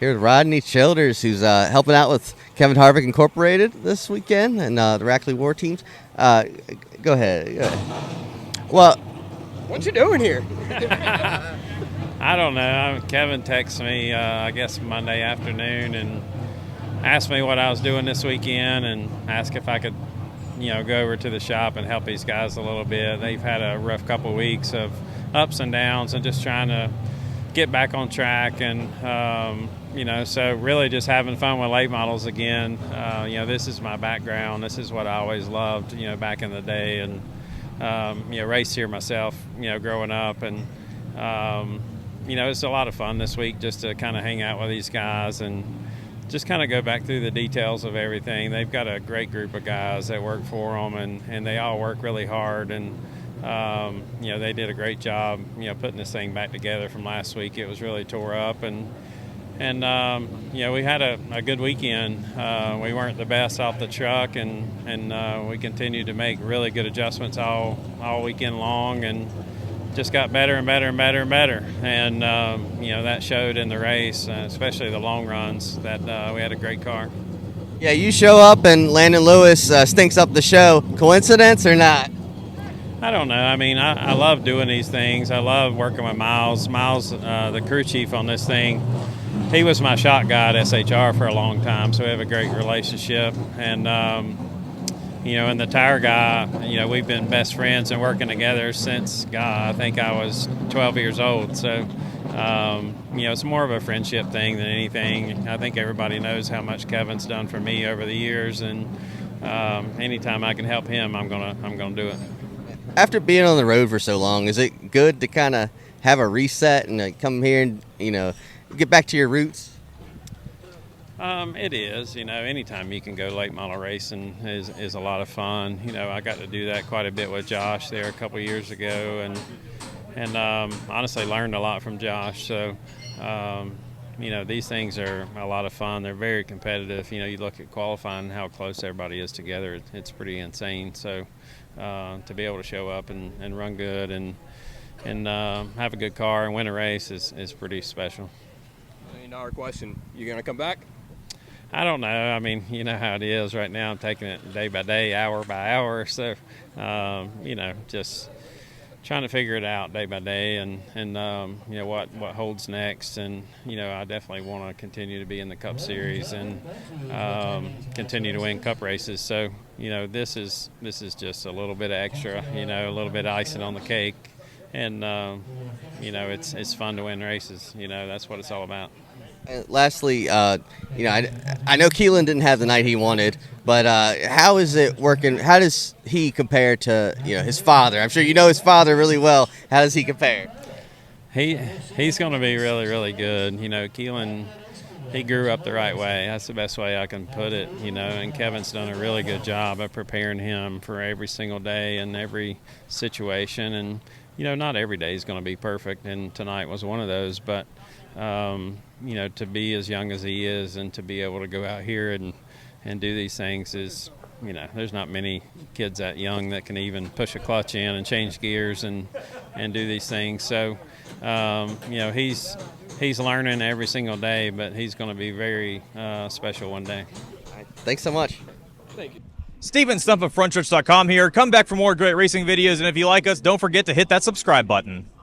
Here with Rodney Childers, who's helping out with Kevin Harvick Incorporated this weekend and the Rackley War teams. Go ahead. Well, What you doing here? I don't know. Kevin texted me, I guess Monday afternoon, and asked me what I was doing this weekend, and asked if I could, go over to the shop and help these guys a little bit. They've had a rough couple of weeks of ups and downs, and just trying to get back on track, and so really just having fun with late models again. This is my background. This is what I always loved, back in the day, and raced here myself, growing up, and it's a lot of fun this week just to kind of hang out with these guys and just kind of go back through the details of everything. They've got a great group of guys that work for them, and they all work really hard, and they did a great job, putting this thing back together from last week. It was really tore up, and we had a good weekend. We weren't the best off the truck, and we continued to make really good adjustments all weekend long, and just got better and better and better and better. And that showed in the race, especially the long runs, that we had a great car. Yeah, you show up and Landon Lewis stinks up the show. Coincidence or not? I don't know. I mean, I love doing these things. I love working with Miles. Miles, the crew chief on this thing, he was my shot guy at SHR for a long time, so we have a great relationship. And, and the tire guy, we've been best friends and working together since, I think I was 12 years old. So, it's more of a friendship thing than anything. I think everybody knows how much Kevin's done for me over the years, and anytime I can help him, I'm gonna do it. After being on the road for so long, is it good to kind of have a reset and come here and, get back to your roots? It is. Anytime you can go late model racing is a lot of fun. I got to do that quite a bit with Josh there a couple years ago, and honestly learned a lot from Josh. So, these things are a lot of fun. They're very competitive. You look at qualifying, how close everybody is together. It's pretty insane. So, to be able to show up and run good and have a good car and win a race is pretty special. $1 million question. You gonna come back? I don't know. I mean, you know how it is right now. I'm taking it day by day, hour by hour. So, just trying to figure it out day by day, and what holds next. And I definitely want to continue to be in the Cup Series and continue to win Cup races. So, this is just a little bit of extra. A little bit of icing on the cake, and it's fun to win races. That's what it's all about. Lastly, I know Keelan didn't have the night he wanted, but how is it working? How does he compare to his father? I'm sure you know his father really well. How does he compare? He's going to be really, really good. Keelan, he grew up the right way. That's the best way I can put it. And Kevin's done a really good job of preparing him for every single day and every situation. And not every day is going to be perfect, and tonight was one of those. But to be as young as he is and to be able to go out here and do these things is, there's not many kids that young that can even push a clutch in and change gears and do these things. So, he's learning every single day, but he's going to be very special one day. Thanks so much. Thank you. Steven Stump of Frontstretch.com here. Come back for more great racing videos, and if you like us, don't forget to hit that subscribe button.